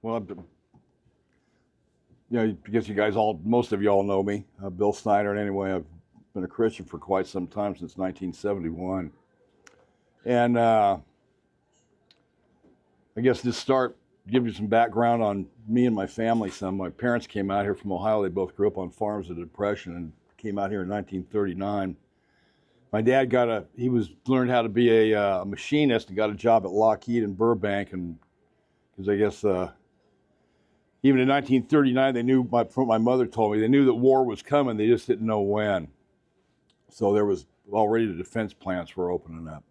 Well, because you guys most of you all know me, Bill SNYDER. And anyway, I've been a Christian for quite some time, since 1971. And I guess give you some background on me and my family. My parents came out here from Ohio. They both grew up on farms of the Depression and came out here in 1939. My dad learned how to be a machinist and got a job at Lockheed in Burbank. And because I guess even in 1939, they knew, from what my mother told me, they knew that war was coming. They just didn't know when. So there was already the defense plants were opening up.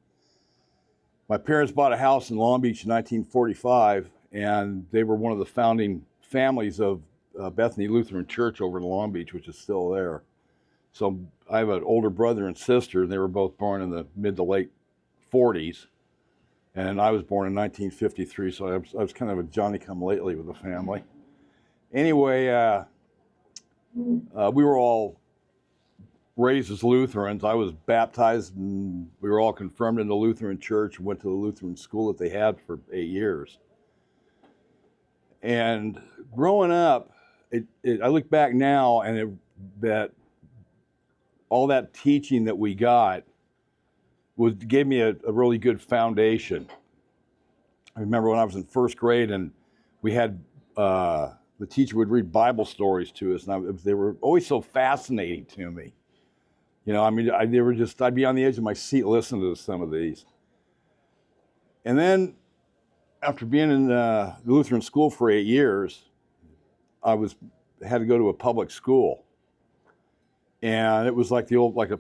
My parents bought a house in Long Beach in 1945, and they were one of the founding families of Bethany Lutheran Church over in Long Beach, which is still there. So I have an older brother and sister, and they were both born in the mid to late 40s. And I was born in 1953, so I was kind of a Johnny-come-lately with the family. Anyway, we were all raised as Lutherans. I was baptized, and we were all confirmed in the Lutheran church and went to the Lutheran school that they had for 8 years. And growing up, I look back now, and that all that teaching that we got gave me a really good foundation. I remember when I was in first grade, and we had the teacher would read Bible stories to us, and they were always so fascinating to me. You know, I mean, I'd be on the edge of my seat listening to some of these. And then, after being in the Lutheran school for 8 years, I had to go to a public school, and it was like a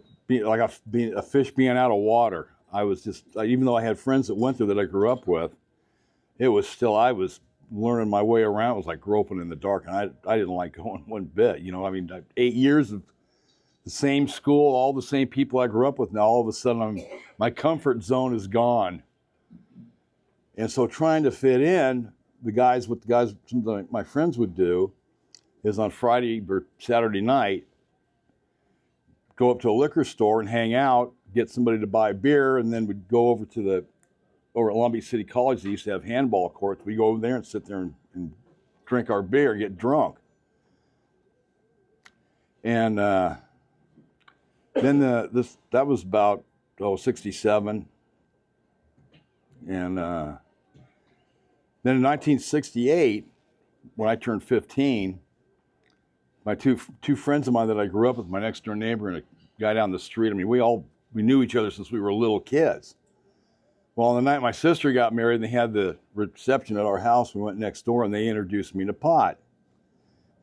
fish being out of water. I was even though I had friends that went there that I grew up with, I was learning my way around. It was like groping in the dark, and I didn't like going one bit. You know, I mean, 8 years of the same school, all the same people I grew up with. Now all of a sudden, my comfort zone is gone, and so trying to fit in, some of my friends would do is on Friday or Saturday night, go up to a liquor store and hang out, get somebody to buy beer, and then we'd go over at Long Beach City College. They used to have handball courts. We go over there and sit there and drink our beer, get drunk. And then that was about 67. And then in 1968, when I turned 15, my two friends of mine that I grew up with, my next door neighbor and a guy down the street, I mean, we knew each other since we were little kids. Well, on the night my sister got married and they had the reception at our house, we went next door and they introduced me to pot.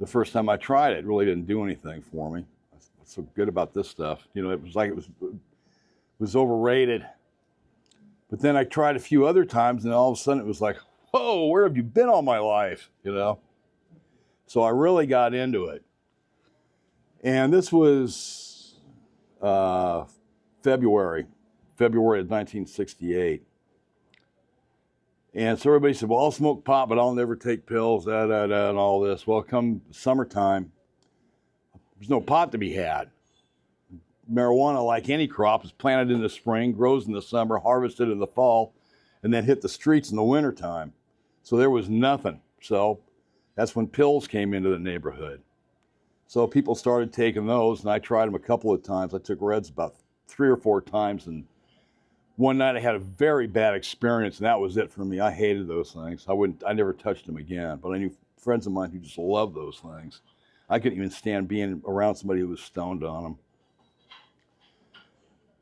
The first time I tried it really didn't do anything for me. What's so good about this stuff? You know, it was overrated. But then I tried a few other times, and all of a sudden it was like, whoa, where have you been all my life? You know? So I really got into it. And this was February of 1968. And so everybody said, well, I'll smoke pot, but I'll never take pills, and all this. Well, come summertime, there's no pot to be had. Marijuana, like any crop, is planted in the spring, grows in the summer, harvested in the fall, and then hit the streets in the wintertime. So there was nothing. So that's when pills came into the neighborhood. So people started taking those, and I tried them a couple of times. I took Reds about 3 or 4 times, and one night I had a very bad experience, and that was it for me. I hated those things. I never touched them again, but I knew friends of mine who just loved those things. I couldn't even stand being around somebody who was stoned on them.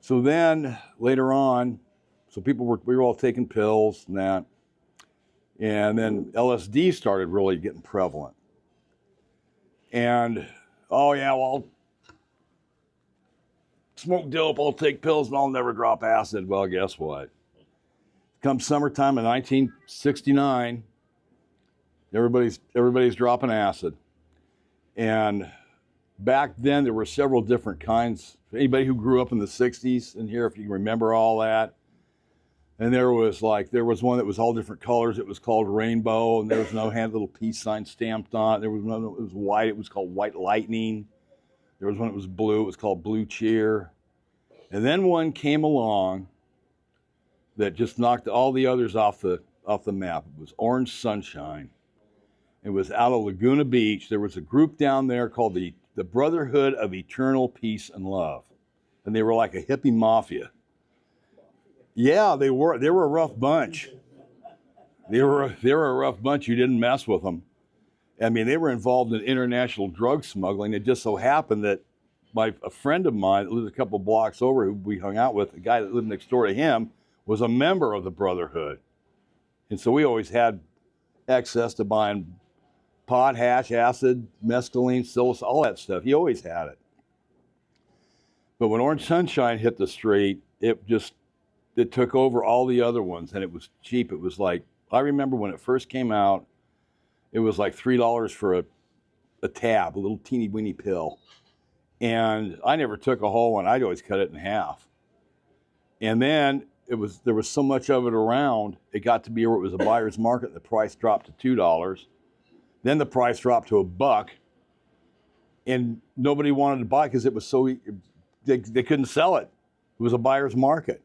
So then, later on, we were all taking pills and that, and then LSD started really getting prevalent. And, oh yeah, well, I'll smoke dope, I'll take pills, and I'll never drop acid. Well, guess what? Come summertime in 1969, everybody's dropping acid. And back then, there were several different kinds. Anybody who grew up in the 60s in here, if you remember all that. And there was one that was all different colors. It was called Rainbow, and there was no little peace sign stamped on it. There was one that was white. It was called White Lightning. There was one that was blue. It was called Blue Cheer. And then one came along that just knocked all the others off the map. It was Orange Sunshine. It was out of Laguna Beach. There was a group down there called the Brotherhood of Eternal Peace and Love. And they were like a hippie mafia. Yeah, they were a rough bunch. They were a rough bunch. You didn't mess with them. I mean, they were involved in international drug smuggling. It just so happened that a friend of mine that lived a couple blocks over, who we hung out with, the guy that lived next door to him, was a member of the Brotherhood. And so we always had access to buying pot, hash, acid, mescaline, psilocybin, all that stuff. He always had it. But when Orange Sunshine hit the street, it took over all the other ones, and it was cheap. It was like, I remember when it first came out, it was like $3 for a tab, a little teeny weeny pill. And I never took a whole one. I'd always cut it in half. And then there was so much of it around, it got to be where it was a buyer's market. The price dropped to $2. Then the price dropped to $1, and nobody wanted to buy because it was they couldn't sell it. It was a buyer's market.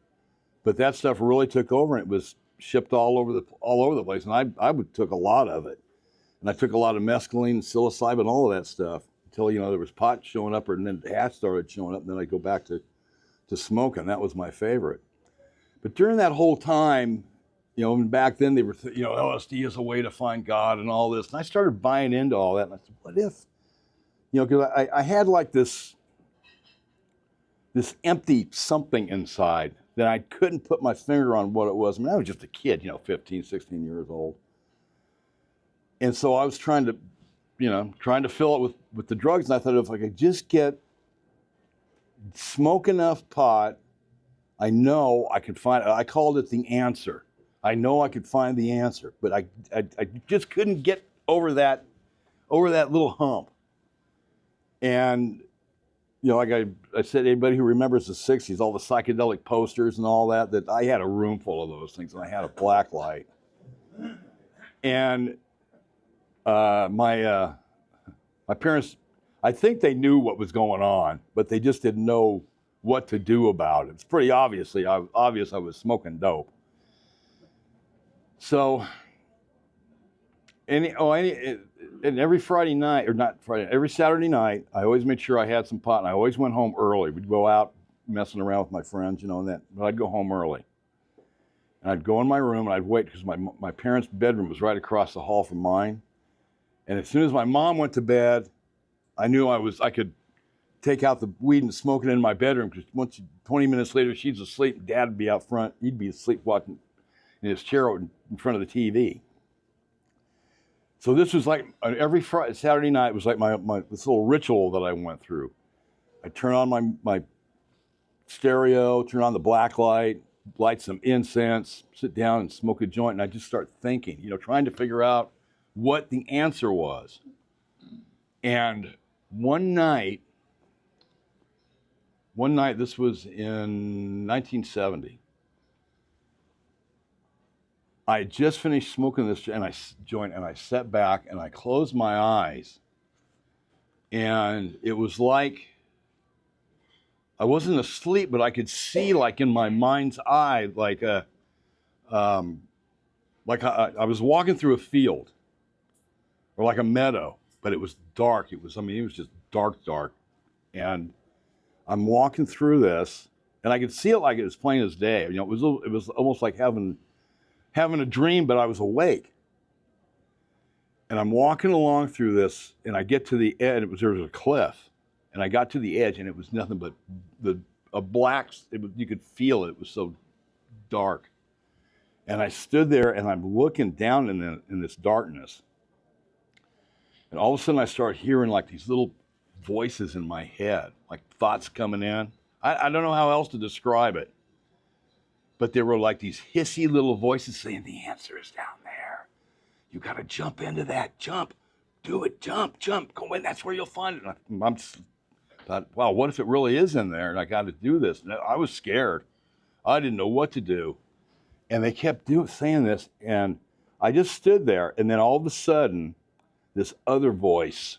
But that stuff really took over, and it was shipped all over the place. And I took a lot of it. And I took a lot of mescaline, psilocybin, all of that stuff until, there was pot showing up, and then hash started showing up, and then I'd go back to smoking. That was my favorite. But during that whole time, back then they were, LSD is a way to find God and all this. And I started buying into all that. And I said, what if, because I had like this empty something inside that I couldn't put my finger on what it was. I mean, I was just a kid, 15, 16 years old. And so I was trying to fill it with the drugs. And I thought, if I could just smoke enough pot, I know I could find, I called it the answer. I know I could find the answer, but I just couldn't get over that little hump. And, like I said, anybody who remembers the 60s, all the psychedelic posters and all that I had a room full of those things, and I had a black light. And my parents, I think they knew what was going on, but they just didn't know what to do about it. It's pretty obvious I was smoking dope. So, and every Friday night, or not Friday, every Saturday night, I always made sure I had some pot, and I always went home early. We'd go out messing around with my friends, but I'd go home early. And I'd go in my room, and I'd wait, because my parents' bedroom was right across the hall from mine. And as soon as my mom went to bed, I knew I could take out the weed and smoke it in my bedroom, because 20 minutes later, she's asleep, and Dad would be out front. He'd be asleep watching in his chair in front of the TV. So this was like every Saturday night was like my this little ritual that I went through. I'd turn on my stereo, turn on the black light, light some incense, sit down and smoke a joint, and I'd just start thinking, trying to figure out what the answer was. And one night, this was in 1970, I had just finished smoking this joint, and I sat back and I closed my eyes, and it was like I wasn't asleep, but I could see, like in my mind's eye, I was walking through a field or like a meadow, but it was dark. It was just dark, and I'm walking through this, and I could see it like it was plain as day. It was almost like having a dream, but I was awake. And I'm walking along through this, and I get to the edge. There was a cliff, and I got to the edge, and it was nothing but a black. You could feel it. It was so dark. And I stood there, and I'm looking down in this darkness. And all of a sudden, I start hearing like these little voices in my head, like thoughts coming in. I don't know how else to describe it. But there were like these hissy little voices saying, the answer is down there. You got to jump into that. Jump. Do it. Jump. Go in. That's where you'll find it. And I thought, wow, what if it really is in there? And I got to do this. And I was scared. I didn't know what to do. And they kept saying this. And I just stood there. And then all of a sudden, this other voice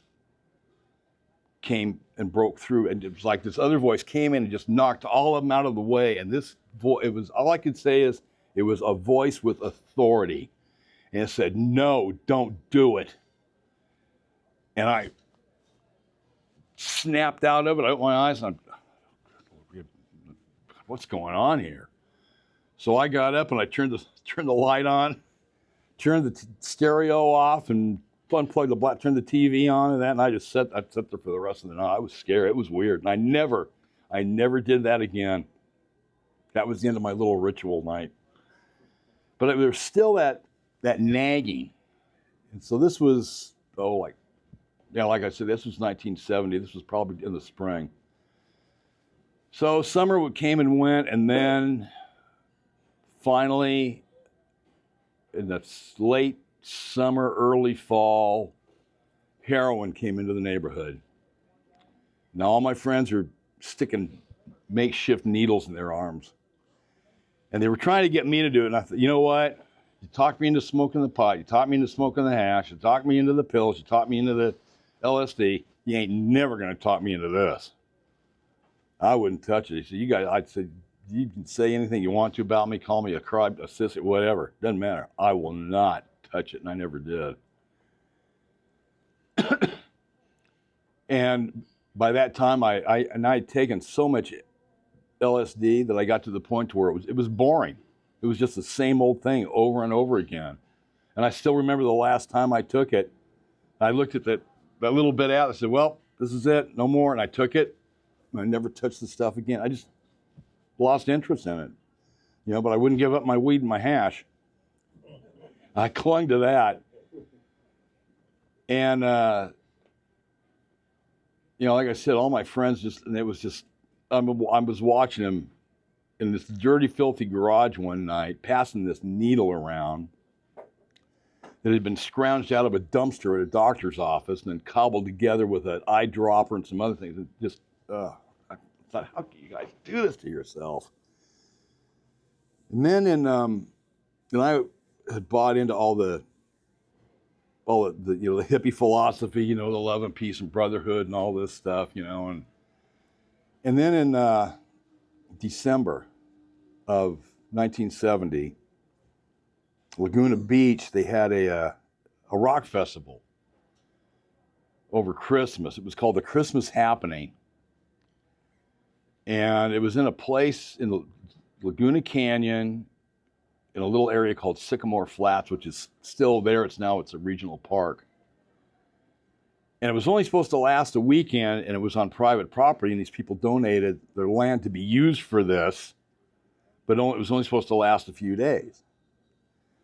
came and broke through. And it was like this other voice came in and just knocked all of them out of the way. And this it was, all I could say is, it was a voice with authority. And it said, no, don't do it. And I snapped out of it. I opened my eyes and what's going on here? So I got up and I turned the light on, turned the stereo off, and unplugged turned the TV on and that, and I sat there for the rest of the night. I was scared. It was weird. And I never did that again. That was the end of my little ritual night. But there was still that nagging. And so this was, like I said, this was 1970. This was probably in the spring. So summer came and went, and then finally, in the late summer, early fall, heroin came into the neighborhood. Now all my friends are sticking makeshift needles in their arms. And they were trying to get me to do it, and I thought, you know what? You talked me into smoking the pot, you talked me into smoking the hash, you talked me into the pills, you talked me into the LSD, you ain't never gonna talk me into this. I wouldn't touch it. He said, I'd say, you can say anything you want to about me, call me a crime, a sissy, whatever. Doesn't matter. I will not touch it, and I never did. And by that time, I had taken so much LSD that I got to the point to where it was boring. It was just the same old thing over and over again. And I still remember the last time I took it, I looked at that little bit out, I said, well, this is it, no more, and I took it. I never touched the stuff again. I just lost interest in it, but I wouldn't give up my weed and my hash. I clung to that. And, like I said, all my friends I was watching them in this dirty, filthy garage one night, passing this needle around that had been scrounged out of a dumpster at a doctor's office and then cobbled together with an eyedropper and some other things. And just, I thought, how can you guys do this to yourself? And then I had bought into all the hippie philosophy, the love and peace and brotherhood and all this stuff, and then in December of 1970, Laguna Beach, they had a rock festival over Christmas. It was called the Christmas Happening. And it was in a place in the Laguna Canyon in a little area called Sycamore Flats, which is still there. It's a regional park. And it was only supposed to last a weekend, and it was on private property, and these people donated their land to be used for this, but it was only supposed to last a few days.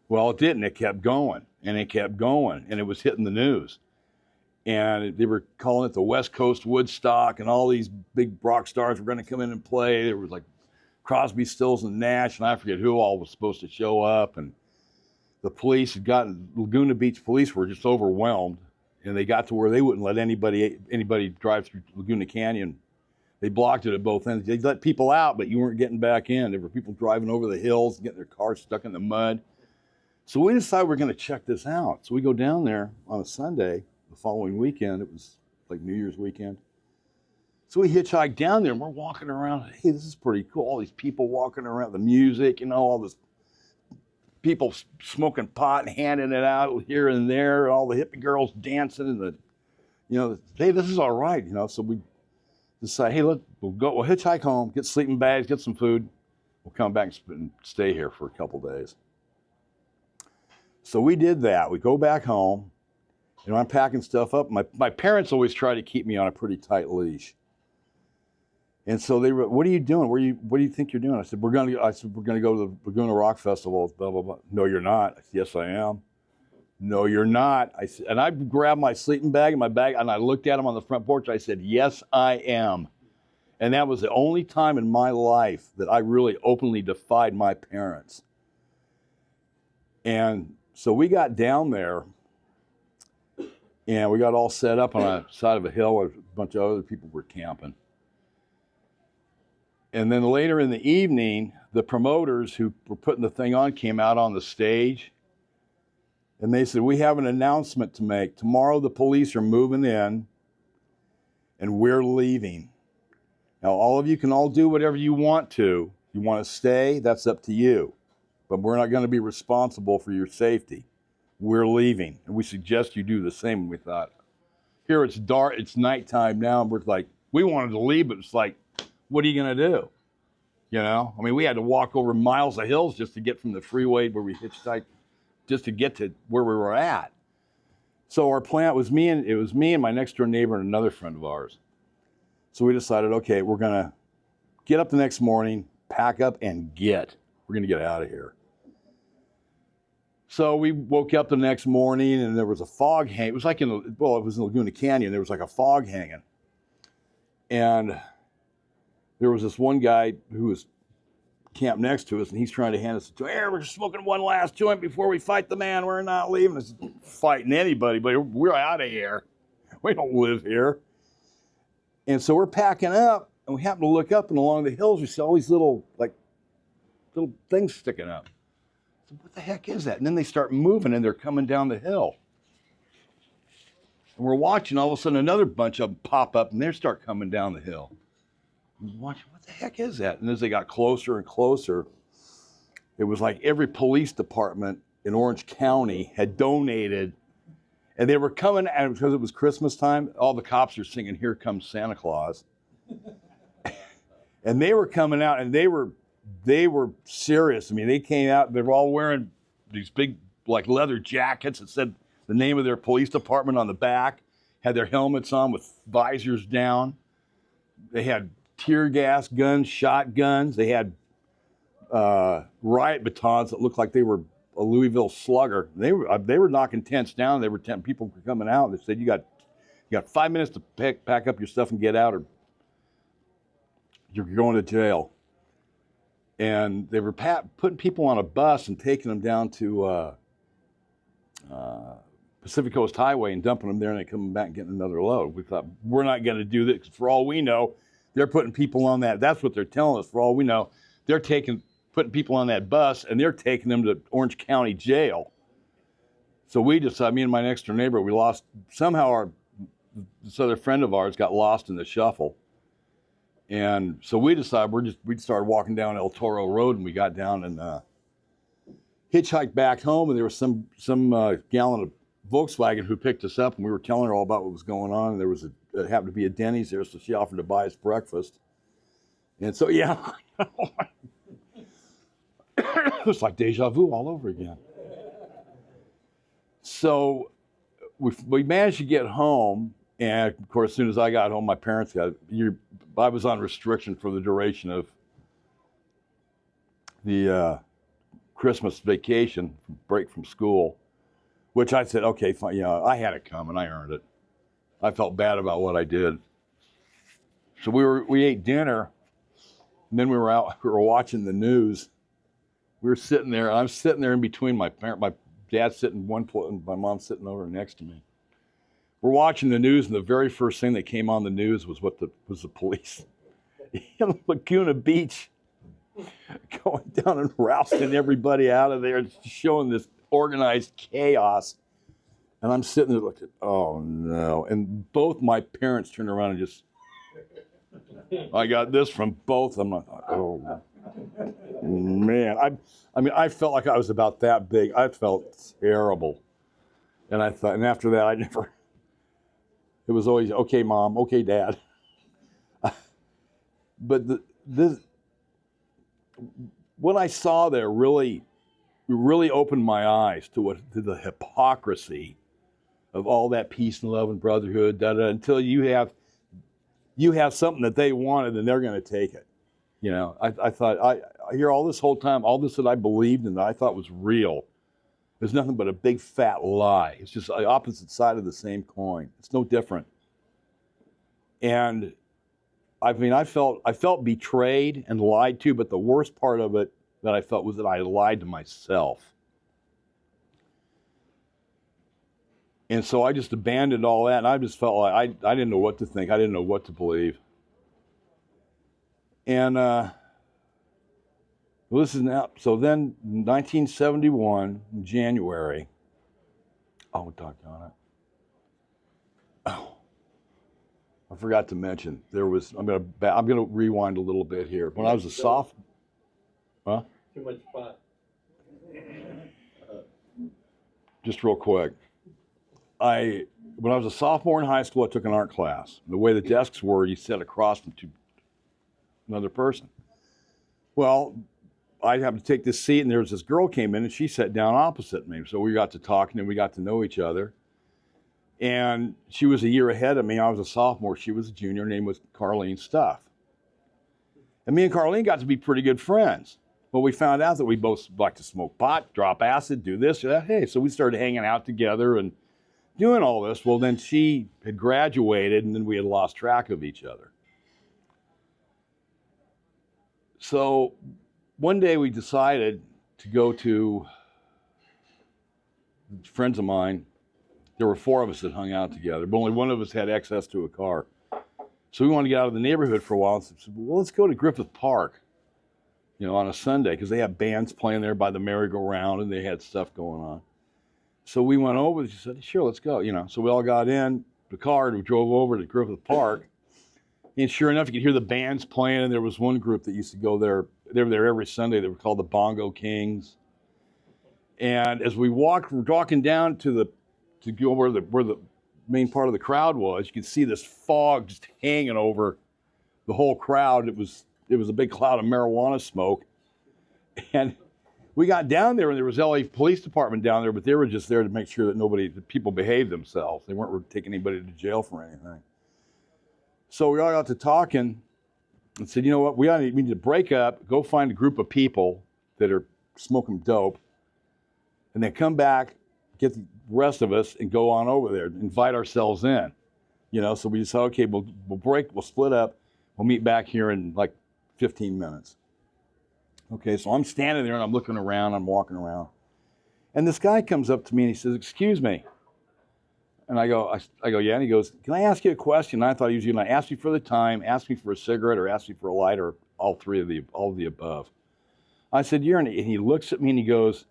Well, it didn't. It kept going, and it kept going, and it was hitting the news. And they were calling it the West Coast Woodstock, and all these big rock stars were going to come in and play. There was like Crosby, Stills, and Nash, and I forget who all was supposed to show up. And the police Laguna Beach police were just overwhelmed, and they got to where they wouldn't let anybody drive through Laguna Canyon. They blocked it at both ends. They let people out, but you weren't getting back in. There were people driving over the hills, getting their cars stuck in the mud. So we decided we're going to check this out. So we go down there on a Sunday. The following weekend, it was like New Year's weekend. So we hitchhiked down there, and we're walking around. Hey, this is pretty cool. All these people walking around, the music, all this people smoking pot and handing it out here and there, all the hippie girls dancing, and hey, this is all right, So we decide, hey, we'll hitchhike home, get sleeping bags, get some food. We'll come back and stay here for a couple days. So we did that. We go back home. I'm packing stuff up. My parents always try to keep me on a pretty tight leash. And so they were, what are you doing? What do you think you're doing? I said, we're going to go to the Laguna Rock Festival, blah, blah, blah. No, you're not. I said, yes, I am. No, you're not. I said, and I grabbed my sleeping bag and my bag, and I looked at him on the front porch. I said, yes, I am. And that was the only time in my life that I really openly defied my parents. And so we got down there, and we got all set up on a side of a hill where a bunch of other people were camping. And then later in the evening, the promoters who were putting the thing on came out on the stage. And they said, we have an announcement to make. Tomorrow the police are moving in, and we're leaving. Now, all of you can all do whatever you want to. You want to stay, that's up to you. But we're not going to be responsible for your safety. We're leaving, and we suggest you do the same. And we thought, here it's dark, it's nighttime now, and we're like, we wanted to leave, but it's like, what are you going to do? You know, I mean, we had to walk over miles of hills just to get from the freeway where we hitchhiked, just to get to where we were at. So our plan was it was me and my next door neighbor and another friend of ours. So we decided, okay, we're going to get up the next morning, pack up, and we're going to get out of here. So we woke up the next morning, and there was a fog hanging. It was like it was in Laguna Canyon. There was like a fog hanging. And there was this one guy who was camped next to us, and he's trying to hand us a joint. Hey, we're smoking one last joint before we fight the man. We're not leaving. It's fighting anybody, but we're out of here. We don't live here. And so we're packing up, and we happen to look up, and along the hills, we see all these little things sticking up. So what the heck is that? And then they start moving, and they're coming down the hill. And we're watching, all of a sudden, another bunch of them pop up, and they start coming down the hill. And we're watching, what the heck is that? And as they got closer and closer, it was like every police department in Orange County had donated, and they were coming, and because it was Christmas time, all the cops are singing, "Here Comes Santa Claus." And they were coming out, and they were serious. I mean, they came out, they were all wearing these big like leather jackets that said the name of their police department on the back, had their helmets on with visors down. They had tear gas guns, shotguns. They had riot batons that looked like they were a Louisville Slugger. They were knocking tents down. People were coming out. They said, you got 5 minutes to pack up your stuff and get out, or you're going to jail. And they were putting people on a bus and taking them down to Pacific Coast Highway and dumping them there, and they coming back and getting another load. We thought, we're not going to do this, 'cause for all we know, they're putting people on that. That's what they're telling us. For all we know, they're putting people on that bus, and they're taking them to Orange County Jail. So we decided, me and my next door neighbor, somehow this other friend of ours got lost in the shuffle. And so we decided we started walking down El Toro Road, and we got down and hitchhiked back home, and there was some gallon of Volkswagen who picked us up, and we were telling her all about what was going on. And there was it happened to be a Denny's there, so she offered to buy us breakfast. And so, yeah, it was like deja vu all over again. So we managed to get home, and of course, as soon as I got home, my parents I was on restriction for the duration of the Christmas vacation break from school, which I said, okay, fine, I had it coming, I earned it. I felt bad about what I did. So we ate dinner, and then we were watching the news. We were sitting there, and I'm sitting there in between my dad's sitting one place, and my mom's sitting over next to me. We're watching the news, and the very first thing that came on the news was the police in Laguna Beach going down and rousting everybody out of there, showing this organized chaos. And I'm sitting there looking, oh no. And both my parents turned around and just, I got this from both. I'm like, oh man. I felt like I was about that big. I felt terrible. And I thought, and after that, it was always, okay, Mom, okay, Dad. But what I saw there really opened my eyes to the hypocrisy of all that peace and love and brotherhood, until you have something that they wanted and they're going to take it. I thought, I hear all this whole time, all this that I believed and that I thought was real, there's nothing but a big fat lie. It's just the opposite side of the same coin. It's no different. And I felt betrayed and lied to, but the worst part of it that I felt was that I lied to myself. And so I just abandoned all that, and I just felt like I didn't know what to think. I didn't know what to believe. And this is now, so then 1971, January, oh, doggone it. Oh, I forgot to mention, I'm gonna rewind a little bit here. When I was a sophomore, huh? Too much pot. Just real quick. I when I was a sophomore in high school, I took an art class. The way the desks were, you sat across from another person. Well, I happened to take this seat, and there was this girl came in, and she sat down opposite me. So we got to talking, and we got to know each other. And she was a year ahead of me. I was a sophomore. She was a junior. Her name was Carlene Stuff. And me and Carlene got to be pretty good friends. Well, we found out that we both like to smoke pot, drop acid, do this or that. Hey, so we started hanging out together and doing all this. Well, then she had graduated, and then we had lost track of each other. So one day we decided to go to friends of mine. There were 4 of us that hung out together, but only one of us had access to a car. So we wanted to get out of the neighborhood for a while and said, well, let's go to Griffith Park, on a Sunday, because they have bands playing there by the merry-go-round, and they had stuff going on. So we went over, she said, sure, let's go, So we all got in the car, and we drove over to Griffith Park. And sure enough, you could hear the bands playing, and there was one group that used to go there. They were there every Sunday. They were called the Bongo Kings. And as we we're walking down to go where the main part of the crowd was, you could see this fog just hanging over the whole crowd. It was a big cloud of marijuana smoke. And we got down there, and there was LA Police Department down there, but they were just there to make sure that people behaved themselves. They weren't taking anybody to jail for anything. So we all got to talking and said, you know what, we need to break up, go find a group of people that are smoking dope, and then come back, get the rest of us, and go on over there, invite ourselves in. So we just said, okay, we'll break, we'll split up, we'll meet back here in like 15 minutes. Okay, so I'm standing there, and I'm looking around, I'm walking around. And this guy comes up to me, and he says, excuse me. And I go, yeah. And he goes, can I ask you a question? And I thought he was going to ask me for the time, ask me for a cigarette, or ask me for a light, or all of the above. I said, and he looks at me and he goes,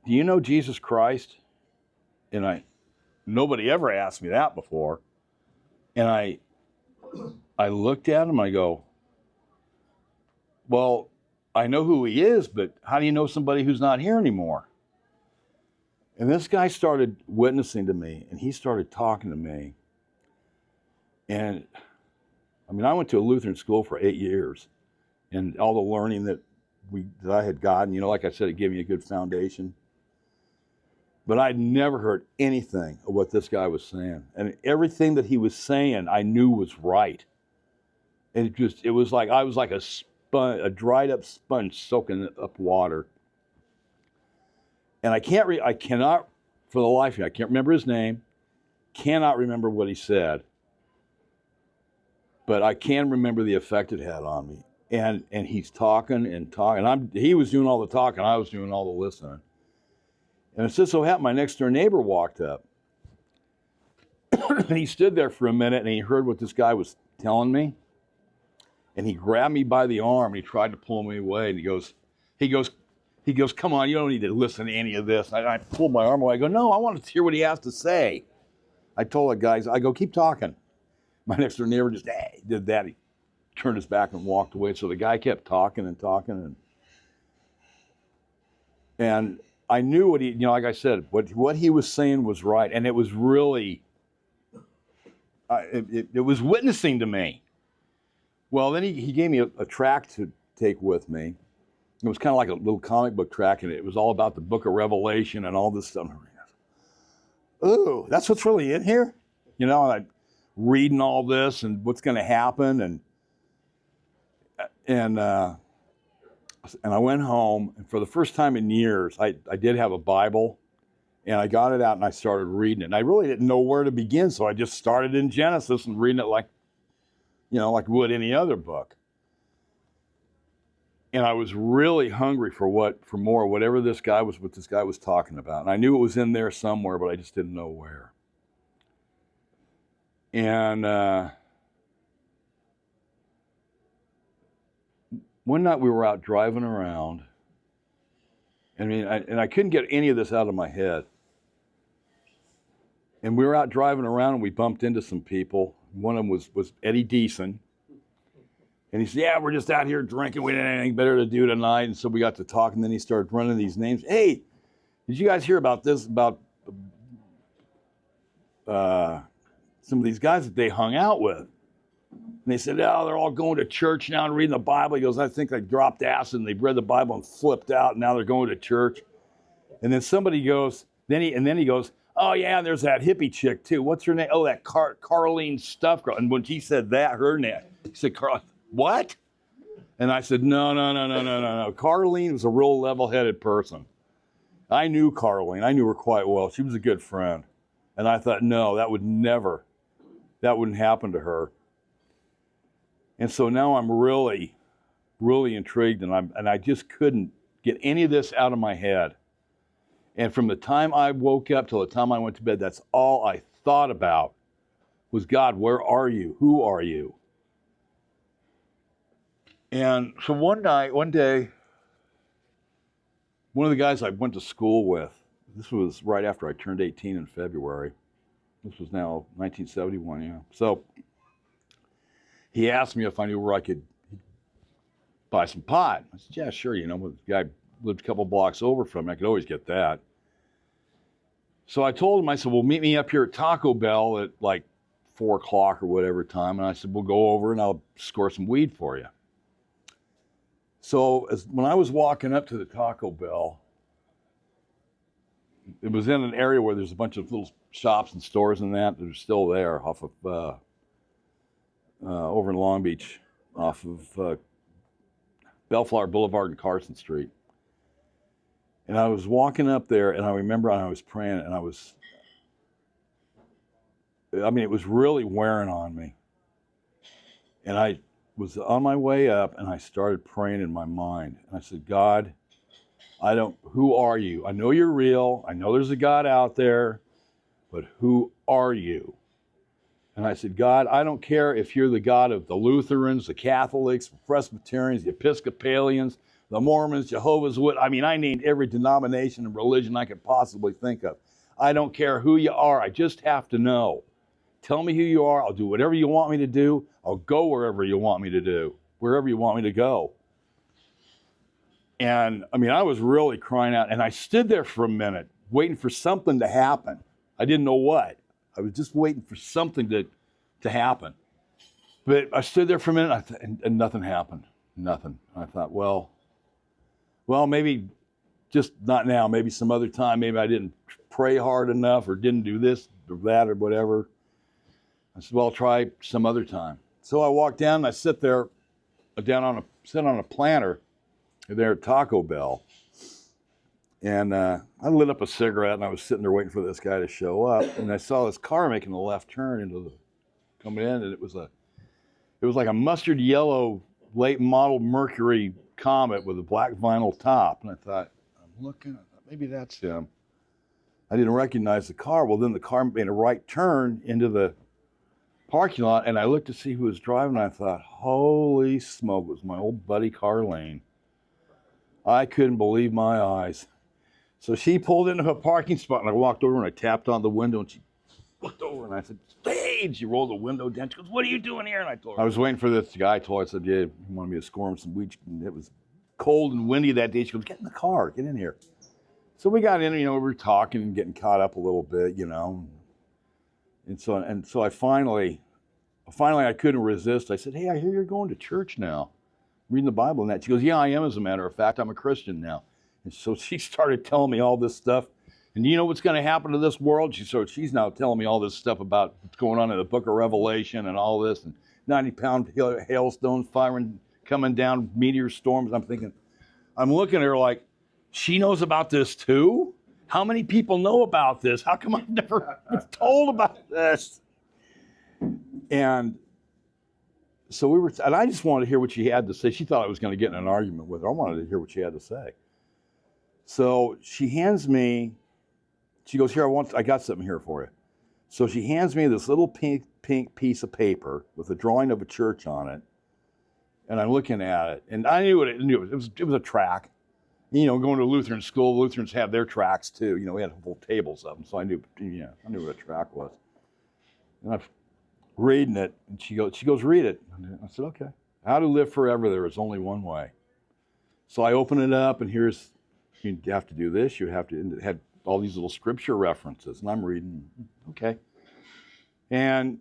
do you know Jesus Christ? And nobody ever asked me that before. And I looked at him, I go, well, I know who he is, but how do you know somebody who's not here anymore? And this guy started witnessing to me, and he started talking to me. And I went to a Lutheran school for 8 years, and all the learning that I had gotten, like I said, it gave me a good foundation. But I'd never heard anything of what this guy was saying. And everything that he was saying, I knew was right. And it was like, I was like a dried up sponge soaking up water. And I cannot, for the life of me, I can't remember his name, cannot remember what he said, but I can remember the effect it had on me. And he's talking and talking. He was doing all the talking, I was doing all the listening. And it just so happened my next door neighbor walked up. And he stood there for a minute, and he heard what this guy was telling me. And he grabbed me by the arm, and he tried to pull me away. And he goes, come on, you don't need to listen to any of this. I pulled my arm away. I go, no, I want to hear what he has to say. I told the guys, I go, keep talking. My next door neighbor just did that. He turned his back and walked away. So the guy kept talking and talking. And I knew what like I said, what he was saying was right. And it was really, it was witnessing to me. Well, then he gave me a tract to take with me. It was kind of like a little comic book track, and it was all about the book of Revelation and all this stuff. Ooh, that's what's really in here? And I'm reading all this and what's going to happen. And I went home, and for the first time in years, I did have a Bible, and I got it out, and I started reading it. And I really didn't know where to begin, so I just started in Genesis and reading it like would any other book. And I was really hungry for more, whatever this guy was talking about. And I knew it was in there somewhere, but I just didn't know where. And one night we were out driving around. I couldn't get any of this out of my head. And we were out driving around, and we bumped into some people. One of them was Eddie Deason. And he said, yeah, we're just out here drinking. We didn't have anything better to do tonight. And so we got to talk, and then he started running these names. Hey, did you guys hear about this, about some of these guys that they hung out with. And they said, oh, they're all going to church now and reading the Bible. He goes, I think they dropped acid and they read the Bible and flipped out, and now they're going to church. And then somebody goes, then he goes, oh yeah, there's that hippie chick too. What's her name? Oh, that Carlene Stuff Girl. And when he said that, her name, he said, Carl, what? And I said, no. Carlene was a real level-headed person. I knew Carlene. I knew her quite well. She was a good friend. And I thought, no, that wouldn't happen to her. And so now I'm really, really intrigued, and I just couldn't get any of this out of my head. And from the time I woke up till the time I went to bed, that's all I thought about was, God, where are you? Who are you? And so one day, one of the guys I went to school with, this was right after I turned 18 in February. This was now 1971, yeah. So he asked me if I knew where I could buy some pot. I said, yeah, sure. The guy lived a couple blocks over from me. I could always get that. So I told him, I said, well, meet me up here at Taco Bell at like 4 o'clock or whatever time. And I said, we'll go over and I'll score some weed for you. So when I was walking up to the Taco Bell, it was in an area where there's a bunch of little shops and stores and that are still there off of, over in Long Beach, off of Bellflower Boulevard and Carson Street. And I was walking up there, and I remember I was praying, and it was really wearing on me. And I was on my way up, and I started praying in my mind. And I said, God, who are you? I know you're real. I know there's a God out there, but who are you? And I said, God, I don't care if you're the God of the Lutherans, the Catholics, the Presbyterians, the Episcopalians, the Mormons, Jehovah's Witnesses. I named every denomination and religion I could possibly think of. I don't care who you are. I just have to know. Tell me who you are. I'll do whatever you want me to do. I'll go wherever you want me to do, wherever you want me to go. And I was really crying out. And I stood there for a minute, waiting for something to happen. I didn't know what. I was just waiting for something to happen. But I stood there for a minute, and nothing happened. Nothing. I thought, well, maybe just not now. Maybe some other time. Maybe I didn't pray hard enough or didn't do this or that or whatever. I said, well, I'll try some other time. So I walked down and I sit on a planter there at Taco Bell. And I lit up a cigarette, and I was sitting there waiting for this guy to show up. And I saw this car making a left turn coming in, and it was like a mustard yellow late model Mercury Comet with a black vinyl top. And I thought, maybe that's him. I didn't recognize the car. Well, then the car made a right turn into the parking lot, and I looked to see who was driving, and I thought, holy smoke, it was my old buddy Carlene. I couldn't believe my eyes. So she pulled into a parking spot, and I walked over and I tapped on the window, and she looked over, and I said, Stage! She rolled the window down. She goes, what are you doing here? And I told her. I was waiting for this guy. I said, yeah, he wanted me to score him some weed. It was cold and windy that day. She goes, get in the car. Get in here. So we got in, we were talking and getting caught up a little bit, And so I finally I couldn't resist. I said, hey, I hear you're going to church now, reading the Bible and that. She goes, yeah, I am, as a matter of fact. I'm a Christian now. And so she started telling me all this stuff. And you know what's going to happen to this world? She's now telling me all this stuff about what's going on in the book of Revelation and all this, and 90-pound hailstones coming down, meteor storms. I'm looking at her like, she knows about this too? How many people know about this? How come I've never been told about this? And so and I just wanted to hear what she had to say. She thought I was going to get in an argument with her. I wanted to hear what she had to say. So she hands me, she goes, here, I got something here for you. So she hands me this little pink piece of paper with a drawing of a church on it. And I'm looking at it, and I knew what it was. It was a track. Going to a Lutheran school, Lutherans have their tracks too. We had whole tables of them, so I knew what a track was. And I'm reading it, and she goes, read it. And I said, okay. How to live forever, there is only one way. So I open it up, and you have to do this, and it had all these little scripture references, and I'm reading, okay. And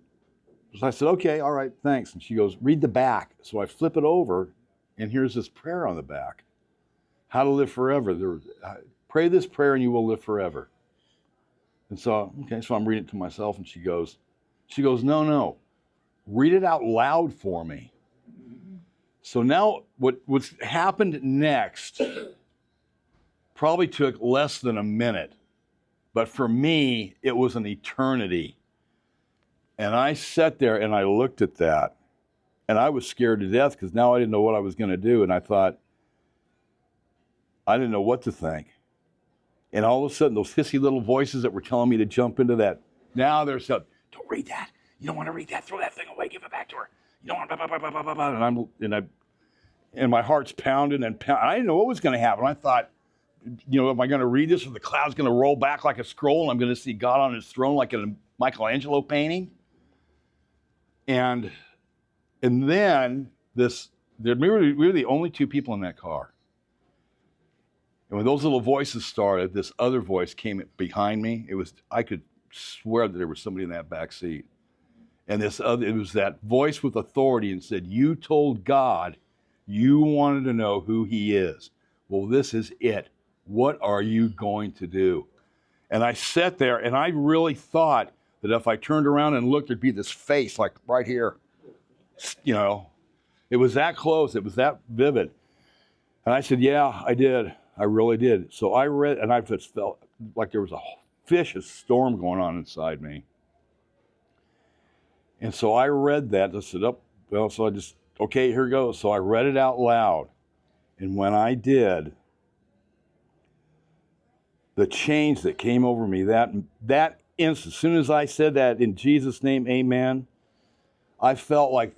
so I said, okay, all right, thanks. And she goes, read the back. So I flip it over, and here's this prayer on the back. How to live forever. Pray this prayer and you will live forever. And so, okay, so I'm reading it to myself, and she goes, no, read it out loud for me. So now what's happened next probably took less than a minute. But for me, it was an eternity. And I sat there and I looked at that, and I was scared to death because now I didn't know what I was going to do. And I thought, I didn't know what to think. And all of a sudden, those hissy little voices that were telling me to jump into that, now they're saying, don't read that. You don't want to read that. Throw that thing away. Give it back to her. You don't want blah, blah, blah, blah, blah, blah. And my heart's pounding and pounding. I didn't know what was going to happen. I thought, am I going to read this, or the cloud's going to roll back like a scroll and I'm going to see God on his throne like in a Michelangelo painting? And then we were the only two people in that car. And when those little voices started, this other voice came behind me. I could swear that there was somebody in that back seat. And it was that voice with authority, and said, you told God you wanted to know who he is. Well, this is it. What are you going to do? And I sat there, and I really thought that if I turned around and looked, there'd be this face like right here. It was that close. It was that vivid. And I said, yeah, I did. I really did. So I read, and I just felt like there was a vicious storm going on inside me. And so I read that. I said, okay, here goes. So I read it out loud. And when I did, the change that came over me, that instant, as soon as I said that, in Jesus' name, amen, I felt like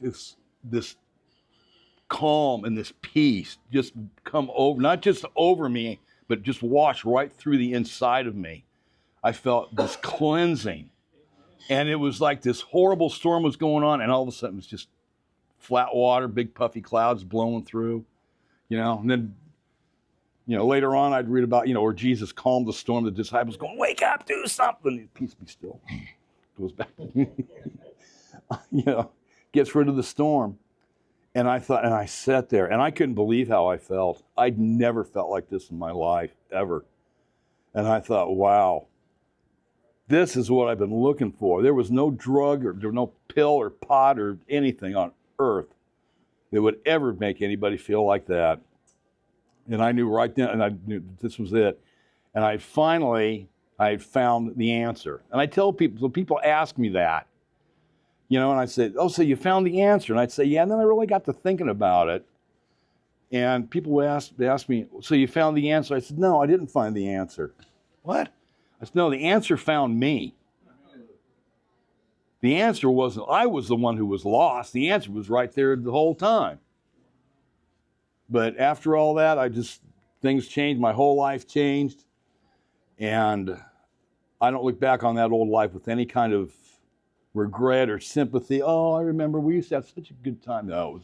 this calm and this peace just come over, not just over me, but just wash right through the inside of me. I felt this cleansing. And it was like this horrible storm was going on, and all of a sudden it was just flat water, big puffy clouds blowing through, and then, later on I'd read about, where Jesus calmed the storm, the disciples going, wake up, do something. Peace be still. Goes back, gets rid of the storm. And I thought, and I sat there, and I couldn't believe how I felt. I'd never felt like this in my life, ever. And I thought, wow, this is what I've been looking for. There was no drug, or there was no pill or pot or anything on earth that would ever make anybody feel like that. And I knew right then, and I knew this was it. And I found the answer. And I tell people, so people ask me that, and I said, oh, so you found the answer? And I'd say, yeah. And then I really got to thinking about it. And people would ask me, so you found the answer? I said, no, I didn't find the answer. What? I said, no, the answer found me. The answer wasn't, I was the one who was lost. The answer was right there the whole time. But after all that, things changed. My whole life changed. And I don't look back on that old life with any kind of regret or sympathy. Oh, I remember we used to have such a good time. No,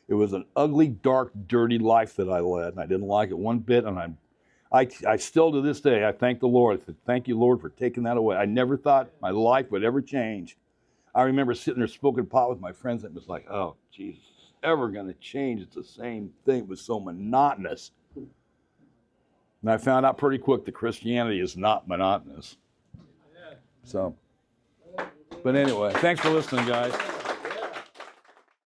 it was an ugly, dark, dirty life that I led, and I didn't like it one bit. And I still, to this day, I thank the Lord. I said, thank you, Lord, for taking that away. I never thought my life would ever change. I remember sitting there smoking pot with my friends, and it was like, oh, Jesus, it's ever going to change? It's the same thing. It was so monotonous. And I found out pretty quick that Christianity is not monotonous. So, but anyway, thanks for listening, guys.